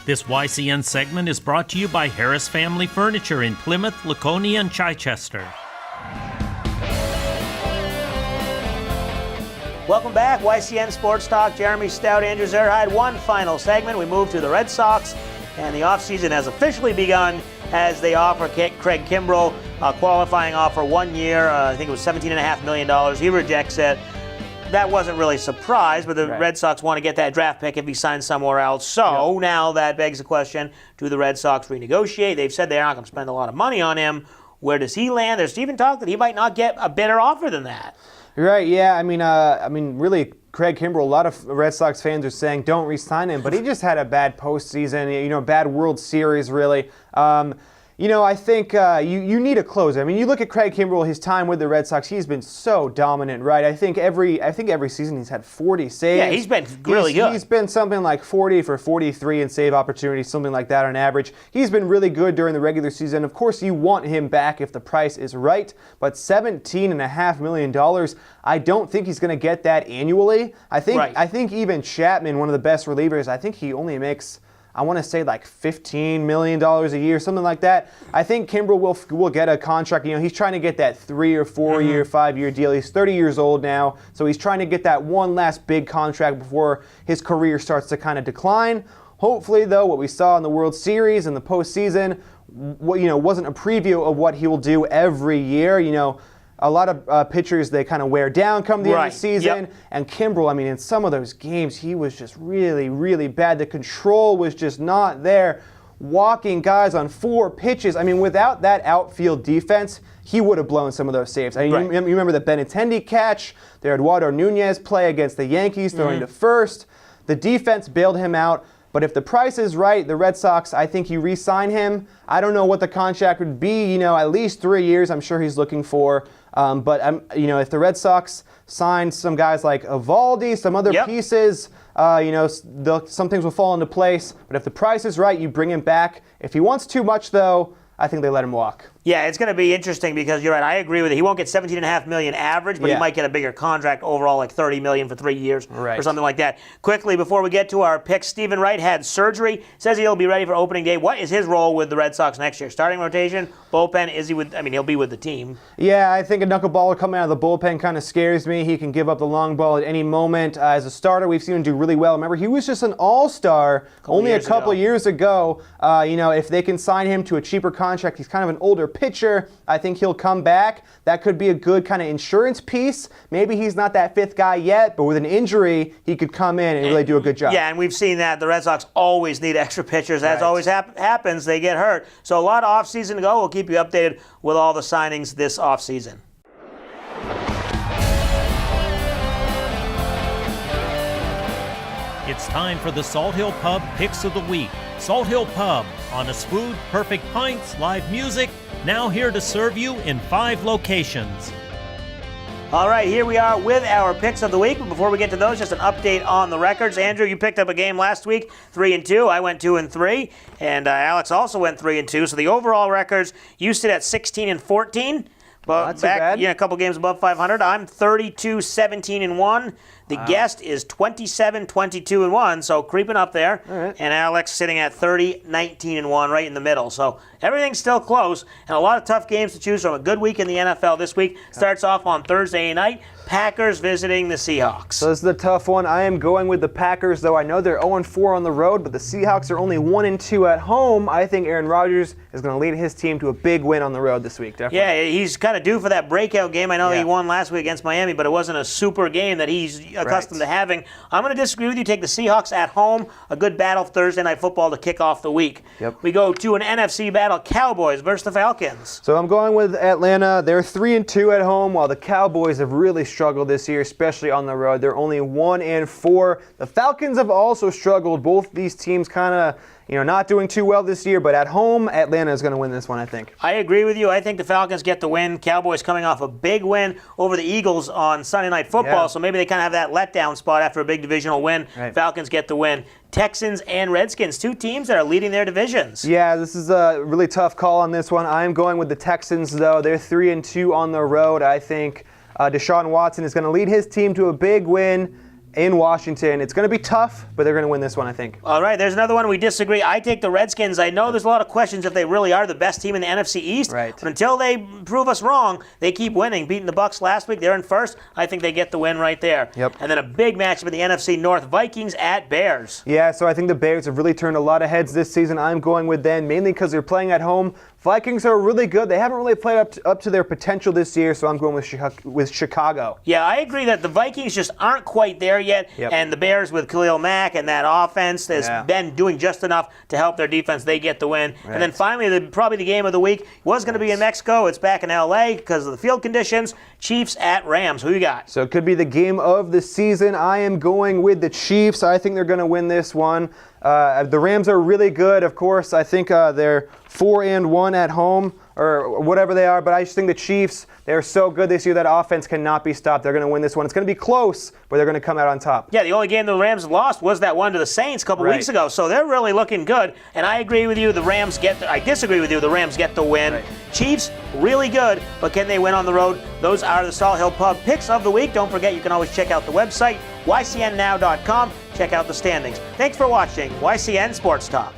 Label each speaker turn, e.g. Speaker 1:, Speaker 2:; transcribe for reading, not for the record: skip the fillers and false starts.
Speaker 1: This YCN segment is brought to you by Harris Family Furniture in Plymouth, Laconia, and Chichester.
Speaker 2: Welcome back, YCN Sports Talk. Jeremy Stout, Andrew Zerhide. One final segment. We move to the Red Sox, and the offseason has officially begun as they offer Craig Kimbrel a qualifying offer 1 year. I think it was $17.5 million. He rejects it. That wasn't really a surprise, but the Red Sox want to get that draft pick if he signs somewhere else. So now that begs the question, do the Red Sox renegotiate? They've said they're not going to spend a lot of money on him. Where does he land? There's even talk that he might not get a better offer than that.
Speaker 3: Right, yeah. I mean, really, Craig Kimbrel, a lot of Red Sox fans are saying don't re-sign him, but he just had a bad postseason, bad World Series, really. I think you need a closer. I mean, you look at Craig Kimbrel, his time with the Red Sox, he's been so dominant, right? I think every season he's had 40 saves.
Speaker 2: Yeah, he's been really good.
Speaker 3: He's been something like 40 for 43 in save opportunities, something like that on average. He's been really good during the regular season. Of course, you want him back if the price is right, but $17.5 million, I don't think he's going to get that annually. I think even Chapman, one of the best relievers, I think he only makes, I want to say like $15 million a year, something like that. I think Kimbrel will get a contract. He's trying to get that 3 or 4 year, 5 year deal. He's 30 years old now, so he's trying to get that one last big contract before his career starts to kind of decline. Hopefully, though, what we saw in the World Series and the postseason, wasn't a preview of what he will do every year. A lot of pitchers, they kind of wear down come the end of the season. Yep. And Kimbrel, in some of those games, he was just really, really bad. The control was just not there. Walking guys on 4 pitches. Without that outfield defense, he would have blown some of those saves. You remember the Benintendi catch, the Eduardo Nunez play against the Yankees, throwing to first. The defense bailed him out. But if the price is right, the Red Sox, I think you re-sign him. I don't know what the contract would be, at least 3 years I'm sure he's looking for. But if the Red Sox sign some guys like Evaldi, some other pieces, some things will fall into place. But if the price is right, you bring him back. If he wants too much, though, I think they let him walk.
Speaker 2: Yeah, it's going to be interesting because you're right. I agree with it. He won't get $17.5 million average, but he might get a bigger contract overall, like $30 million for 3 years or something like that. Quickly, before we get to our picks, Stephen Wright had surgery. Says he'll be ready for opening day. What is his role with the Red Sox next year? Starting rotation, bullpen? Is he with? He'll be with the team. Yeah,
Speaker 3: I think a knuckleballer coming out of the bullpen kind of scares me. He can give up the long ball at any moment. As a starter, we've seen him do really well. Remember, he was just an all-star only a couple years ago. If they can sign him to a cheaper contract, he's kind of an older pitcher. I think he'll come back. That could be a good kind of insurance piece. Maybe he's not that 5th guy yet, but with an injury, he could come in and really do a good job.
Speaker 2: Yeah, and we've seen that. The Red Sox always need extra pitchers. As always happens, they get hurt. So a lot of offseason to go. We'll keep you updated with all the signings this offseason.
Speaker 1: It's time for the Salt Hill Pub Picks of the Week. Salt Hill Pub, honest food, perfect pints, live music, now here to serve you in 5 locations.
Speaker 2: All right, here we are with our picks of the week. But before we get to those, just an update on the records. Andrew, you picked up a game last week, 3-2. I went 2-3, and Alex also went 3-2. So the overall records, you sit at 16-14. But back a couple games above 500. I'm 32-17-1. The guest is 27-22-1, so creeping up there. Right. And Alex sitting at 30-19-1, right in the middle. So everything's still close, and a lot of tough games to choose from. A good week in the NFL this week. Starts off on Thursday night. Packers visiting the Seahawks.
Speaker 3: So this is the tough one. I am going with the Packers, though I know they're 0-4 on the road, but the Seahawks are only 1-2 at home. I think Aaron Rodgers is going to lead his team to a big win on the road this week, definitely.
Speaker 2: Yeah, he's kind of due for that breakout game. I know he won last week against Miami, but it wasn't a super game that he's accustomed to having. I'm going to disagree with you. Take the Seahawks at home. A good battle Thursday Night Football to kick off the week. Yep. We go to an NFC battle, Cowboys versus the Falcons.
Speaker 3: So I'm going with Atlanta. They're 3-2 at home, while the Cowboys have really struggled this year, especially on the road. They're only 1-4. The Falcons have also struggled. Both these teams kind of not doing too well this year, but at home, Atlanta is going to win this one, I think.
Speaker 2: I agree with you. I think the Falcons get the win. Cowboys coming off a big win over the Eagles on Sunday Night Football, so maybe they kind of have that letdown spot after a big divisional win. Right. Falcons get the win. Texans and Redskins, 2 teams that are leading their divisions.
Speaker 3: Yeah, this is a really tough call on this one. I'm going with the Texans, though. They're 3-2 on the road. I think Deshaun Watson is going to lead his team to a big win. in Washington. It's going to be tough, but they're going to win this one, I think.
Speaker 2: All right, there's another one we disagree. I take the Redskins. I know there's a lot of questions if they really are the best team in the NFC East.
Speaker 3: Right.
Speaker 2: But until they prove us wrong, they keep winning. Beating the Bucs last week, they're in first. I think they get the win right there.
Speaker 3: Yep.
Speaker 2: And then a big matchup in the NFC North, Vikings at Bears.
Speaker 3: Yeah, so I think the Bears have really turned a lot of heads this season. I'm going with them, mainly because they're playing at home. Vikings are really good. They haven't really played up to their potential this year, so I'm going with Chicago.
Speaker 2: Yeah, I agree that the Vikings just aren't quite there yet,
Speaker 3: Yep.
Speaker 2: and the Bears with Khalil Mack and that offense has
Speaker 3: Yeah.
Speaker 2: been doing just enough to help their defense. They get the win.
Speaker 3: Right.
Speaker 2: And then finally, probably the game of the week was going to be in Mexico. It's back in L.A. because of the field conditions. Chiefs at Rams. Who you got?
Speaker 3: So it could be the game of the season. I am going with the Chiefs. I think they're going to win this one. The Rams are really good, of course. I think they're 4-1 at home or whatever they are, but I just think the Chiefs, they're so good this year that offense cannot be stopped. They're going to win this one. It's going to be close, but they're going to come out on top.
Speaker 2: Yeah, the only game the Rams lost was that one to the Saints a couple
Speaker 3: Right.
Speaker 2: weeks ago, so they're really looking good. And I agree with you, I disagree with you, the Rams get the win.
Speaker 3: Right.
Speaker 2: Chiefs, really good, but can they win on the road? Those are the Salt Hill Pub picks of the week. Don't forget, you can always check out the website, ycnnow.com. Check out the standings. Thanks for watching YCN Sports Talk.